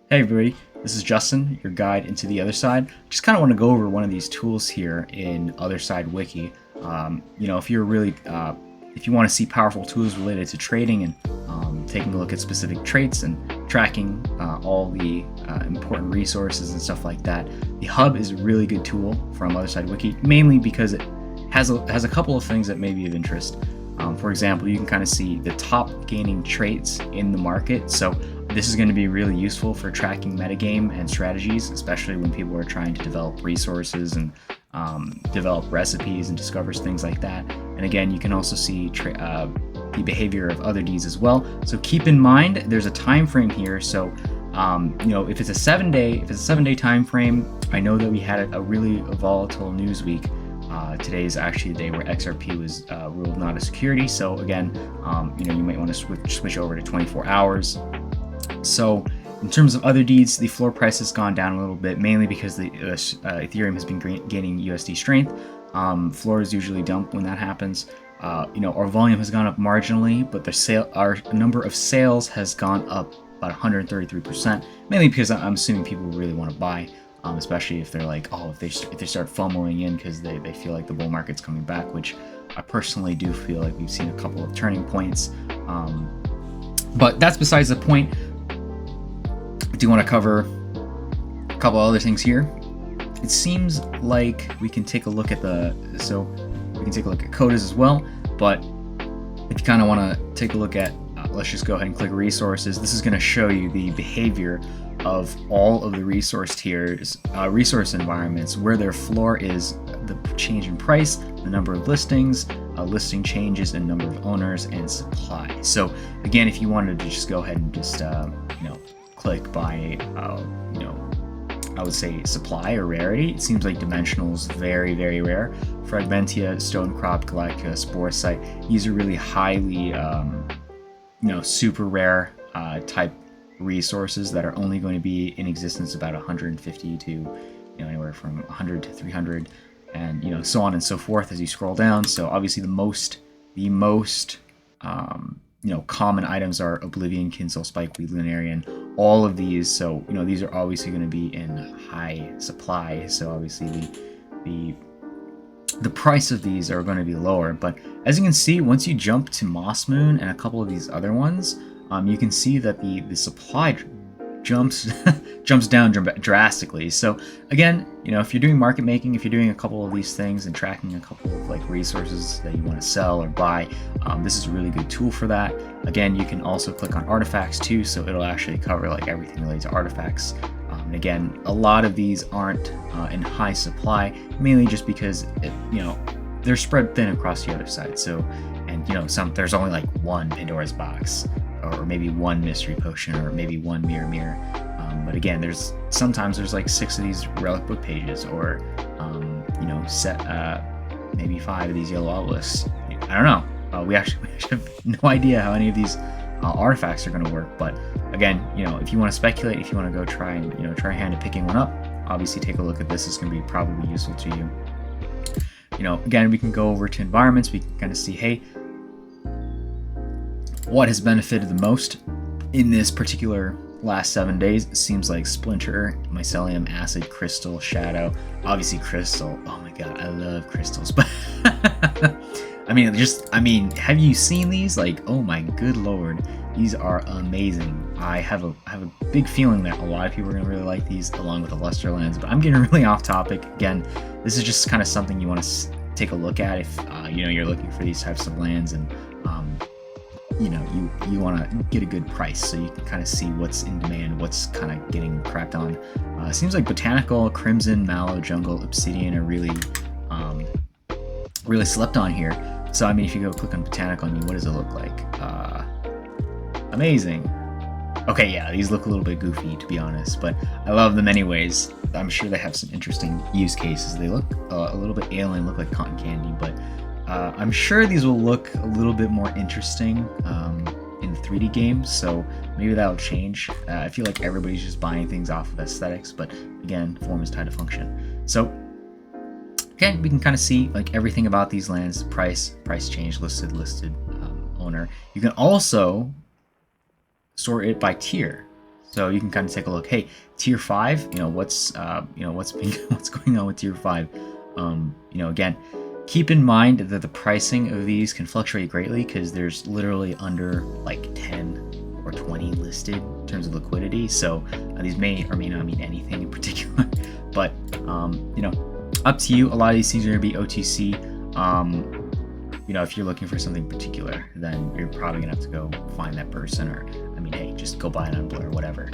Hey everybody, this is Justin, your guide into the other side. Just kind of want to go over one of these tools here in Otherside Wiki. If you're really, if you want to see powerful tools related to trading and taking a look at specific traits and tracking all the important resources and stuff like that, the hub is a really good tool from Otherside Wiki, mainly because it has a couple of things that may be of interest. For example, you can kind of see the top gaining traits in the market. So this is going to be really useful for tracking metagame and strategies, especially when people are trying to develop resources and develop recipes and discover things like that. And again, you can also see the behavior of other deeds as well. So keep in mind, there's a time frame here. So if it's a 7-day time frame, I know that we had a really volatile news week. Today is actually the day where XRP was ruled not a security. So again, you might want to switch over to 24 hours. So in terms of other deeds, the floor price has gone down a little bit, mainly because the Ethereum has been gaining USD strength. Floors usually dump when that happens. Our volume has gone up marginally, but our number of sales has gone up about 133%, mainly because I'm assuming people really want to buy. Especially if they're like, if they start FOMOing in because they feel like the bull market's coming back, which I personally do feel like we've seen a couple of turning points. But that's besides the point. I do want to cover a couple other things here. It seems like we can take a look at quotas as well, but if you kind of want to take a look at, let's just go ahead and click resources. This is going to show you the behavior of all of the resource tiers, resource environments, where their floor is the change in price, the number of listings, listing changes, and number of owners and supply. So again, if you wanted to just go ahead and just click by I would say supply or rarity, it seems like dimensional is very, very rare. Fragmentia, Stonecrop, Galactica, Sporosite, these are really highly super rare type resources that are only going to be in existence about 150 to anywhere from 100 to 300, and so on and so forth as you scroll down. So obviously the most common items are Oblivion, Kinsoul, Spikeweed, Lunarian, all of these. So these are obviously going to be in high supply, so obviously the price of these are going to be lower. But as you can see, once you jump to Moss Moon and a couple of these other ones, you can see that the supply jumps down drastically. So again, if you're doing market making, if you're doing a couple of these things and tracking a couple of resources that you want to sell or buy, this is a really good tool for that. Again, you can also click on artifacts too, so it'll actually cover everything related to artifacts. And again, a lot of these aren't in high supply, mainly just because they're spread thin across the other side. So, and there's only one Pandora's box, or maybe one mystery potion, or maybe one mirror. But again, sometimes there's 6 of these relic book pages, or maybe 5 of these yellow obelisks. I don't know. We actually have no idea how any of these artifacts are going to work. But again, if you want to speculate, if you want to go try a hand at picking one up, obviously take a look at this. It's going to be probably useful to you. Again, we can go over to environments. We can kind of see, hey, what has benefited the most in this particular last 7 days? It seems like Splinter, Mycelium, Acid, Crystal, Shadow. Obviously Crystal. Oh my god, I love crystals. But have you seen these? Oh my good lord, these are amazing. I have a big feeling that a lot of people are gonna really like these, along with the Luster Lands. But I'm getting really off topic. Again, this is just kind of something you want to take a look at if you're looking for these types of lands, and you want to get a good price, so you can kind of see what's in demand, what's kind of getting crapped on. Seems like Botanical, Crimson, Mallow, Jungle, Obsidian are really slept on here. So if you go click on Botanical, what does it look like? Amazing. Okay, yeah, these look a little bit goofy, to be honest, but I love them anyways. I'm sure they have some interesting use cases. They look a little bit alien, look like cotton candy, but I'm sure these will look a little bit more interesting in the 3D games, so maybe that'll change. I feel like everybody's just buying things off of aesthetics, but again, form is tied to function. So again, we can kind of see everything about these lands: price change, listed, owner. You can also sort it by tier. So you can kind of take a look. Hey, tier 5, what's what's going on with tier 5. Again, keep in mind that the pricing of these can fluctuate greatly because there's literally under like 10 or 20 listed in terms of liquidity. So these may or may not mean anything in particular, but up to you. A lot of these things are going to be OTC. If you're looking for something particular, then you're probably gonna have to go find that person, or hey, just go buy it on Blur or whatever.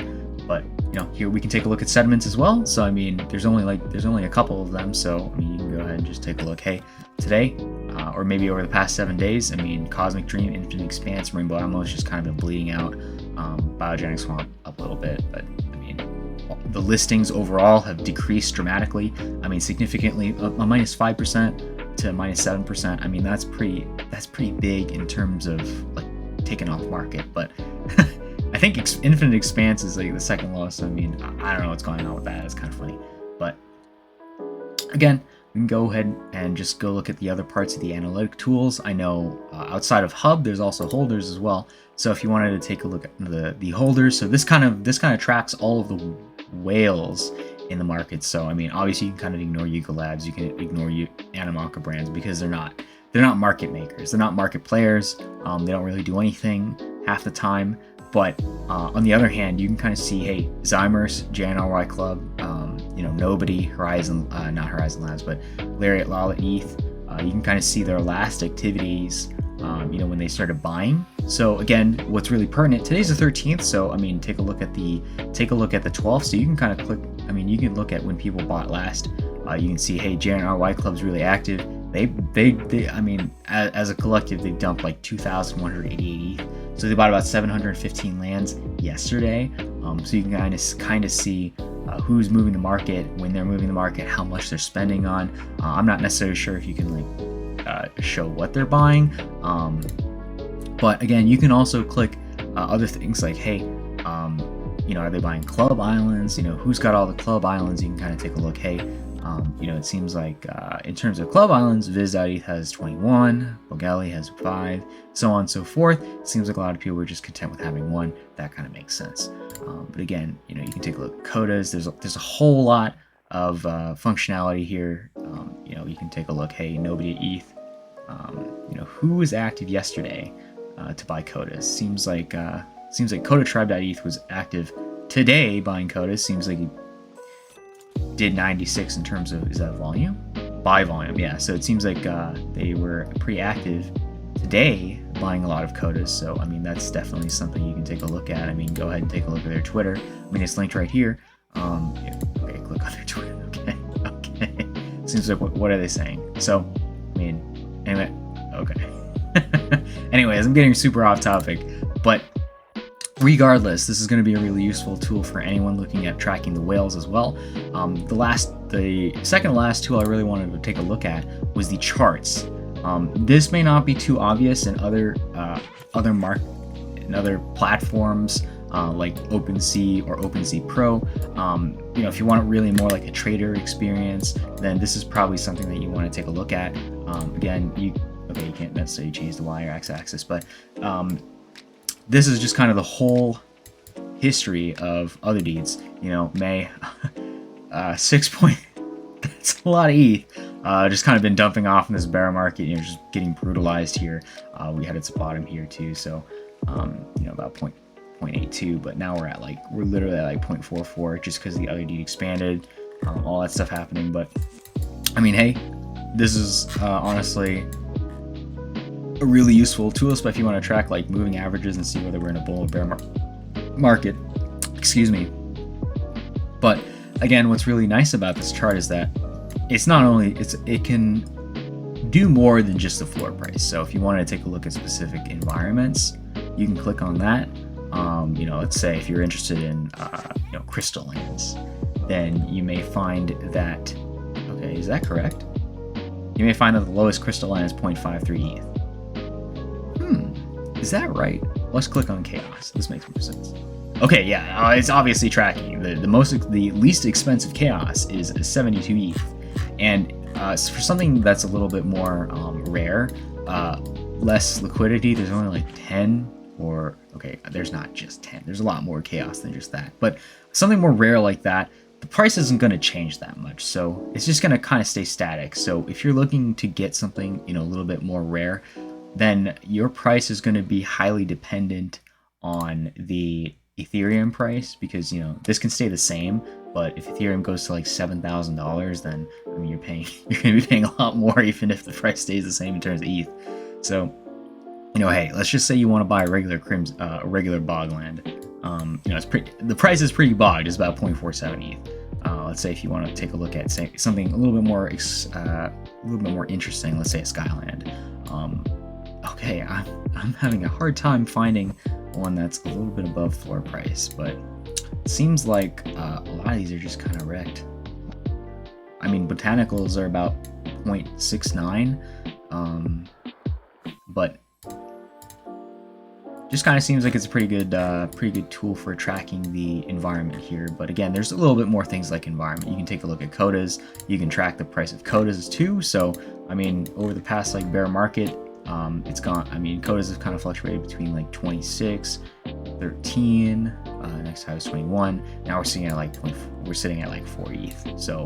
But here we can take a look at sediments as well. So there's only a couple of them. So you can go ahead and just take a look. Hey, today, or maybe over the past 7 days, Cosmic Dream, Infinite Expanse, Rainbow Ammo has just kind of been bleeding out. Biogenic Swamp up a little bit, but the listings overall have decreased dramatically. significantly, a -5% to -7%. That's pretty big in terms of like taking off market. But I think Infinite Expanse is like the second lowest. I don't know what's going on with that. It's kind of funny. But again, we can go ahead and just go look at the other parts of the analytic tools. I know outside of Hub, there's also holders as well. So if you wanted to take a look at the holders, so this kind of tracks all of the whales in the market. So obviously you can kind of ignore Yuga Labs, you can ignore Anamaka brands because they're not market makers, they're not market players. They don't really do anything half the time. But on the other hand, you can kind of see, hey, Zymers, JNRY Club, Nobody, Horizon, not Horizon Labs, but Lariat, Lala, ETH. You can kind of see their last activities, when they started buying. So again, what's really pertinent, today's the 13th, so take a look at the 12th. So you can kind of click, you can look at when people bought last. You can see, hey, JNRY Club's really active. They as a collective, they dumped like 2,188 ETH. So they bought about 715 lands yesterday. So you can kind of see who's moving the market, when they're moving the market, how much they're spending on. I'm not necessarily sure if you can show what they're buying. But again, you can also click other things like, hey, are they buying club islands? Who's got all the club islands? You can kind of take a look. Hey, it seems like in terms of club islands, Viz.eth has 21, Bogali has 5, so on and so forth. It seems like a lot of people are just content with having one. That kind of makes sense. But again, you can take a look at quotas. There's a whole lot of functionality here. You can take a look. Hey, Nobody at ETH. Who was active yesterday to buy quotas? Seems like CodaTribe.eth was active today buying quotas. Seems like he did 96 in terms of, is that volume? By volume, yeah. So it seems like they were pretty active today buying a lot of quotas. So that's definitely something you can take a look at. Go ahead and take a look at their Twitter. It's linked right here. Okay, click on their Twitter. Okay. Seems like what are they saying? So anyway, okay. Anyways, I'm getting super off topic, but regardless, this is going to be a really useful tool for anyone looking at tracking the whales as well. The second to last tool I really wanted to take a look at was the charts. This may not be too obvious in other platforms like OpenSea or OpenSea Pro. If you want really more like a trader experience, then this is probably something that you want to take a look at. Again, you can't necessarily change the Y or X axis, but this is just kind of the whole history of OtherDeeds. May 6 point. That's a lot of ETH. Just kind of been dumping off in this bear market. Just getting brutalized here. We had its bottom here too. So about 0.82, but now we're literally at 0.44 just because the OtherDeed expanded. All that stuff happening, but hey, this is honestly a really useful tool, especially if you want to track moving averages and see whether we're in a bull or bear market. Excuse me. But again, what's really nice about this chart is that it's not only it can do more than just the floor price. So if you want to take a look at specific environments, you can click on that. Let's say if you're interested in crystal lands, then you may find that, okay, is that correct? You may find that the lowest crystal land is 0.53 ETH. Is that right? Let's click on chaos. This makes more sense. Okay, yeah, it's obviously tracking. The least expensive chaos is 72 ETH, and for something that's a little bit more rare, less liquidity, there's only 10 or okay, there's not just 10. There's a lot more chaos than just that. But something more rare like that, the price isn't going to change that much. So it's just going to kind of stay static. So if you're looking to get something, a little bit more rare, then your price is going to be highly dependent on the Ethereum price, because this can stay the same, but if Ethereum goes to like $7,000, then you're gonna be paying a lot more even if the price stays the same in terms of ETH. So hey, let's just say you want to buy a regular regular bogland. The price is pretty bogged. It's about 0.47 ETH. Let's say if you want to take a look at something a little bit more interesting, let's say a Skyland. Okay, I'm having a hard time finding one that's a little bit above floor price, but it seems like a lot of these are just kind of wrecked. Botanicals are about 0.69, but just kind of seems like it's a pretty good tool for tracking the environment here. But again, there's a little bit more things like environment. You can take a look at codas. You can track the price of codas too. So over the past bear market, it's gone. Codas have kind of fluctuated between 26, 13. Next high was 21. Now we're sitting at we're sitting at 4 ETH. So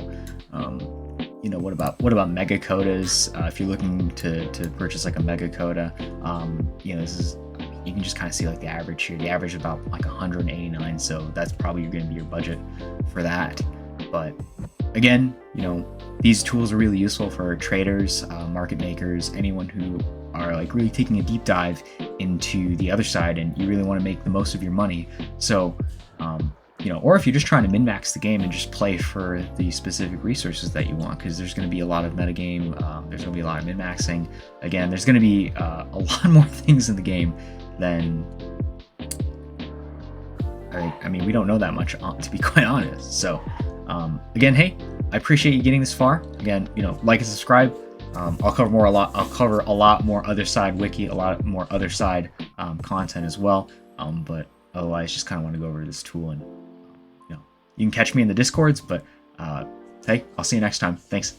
what about mega codas? If you're looking to purchase a mega coda, this is, you can just kind of see the average here. The average is about 189. So that's probably going to be your budget for that. But again, these tools are really useful for traders, market makers, anyone who are really taking a deep dive into the other side and you really want to make the most of your money. So, or if you're just trying to min-max the game and just play for the specific resources that you want, because there's going to be a lot of metagame, there's going to be a lot of min-maxing. Again, there's going to be a lot more things in the game than, we don't know that much, to be quite honest. So, again, hey, I appreciate you getting this far. Again, like and subscribe. I'll cover a lot more Otherside Wiki, a lot more Otherside content as well. But otherwise, just kind of want to go over this tool, and you can catch me in the Discords. But hey, I'll see you next time. Thanks.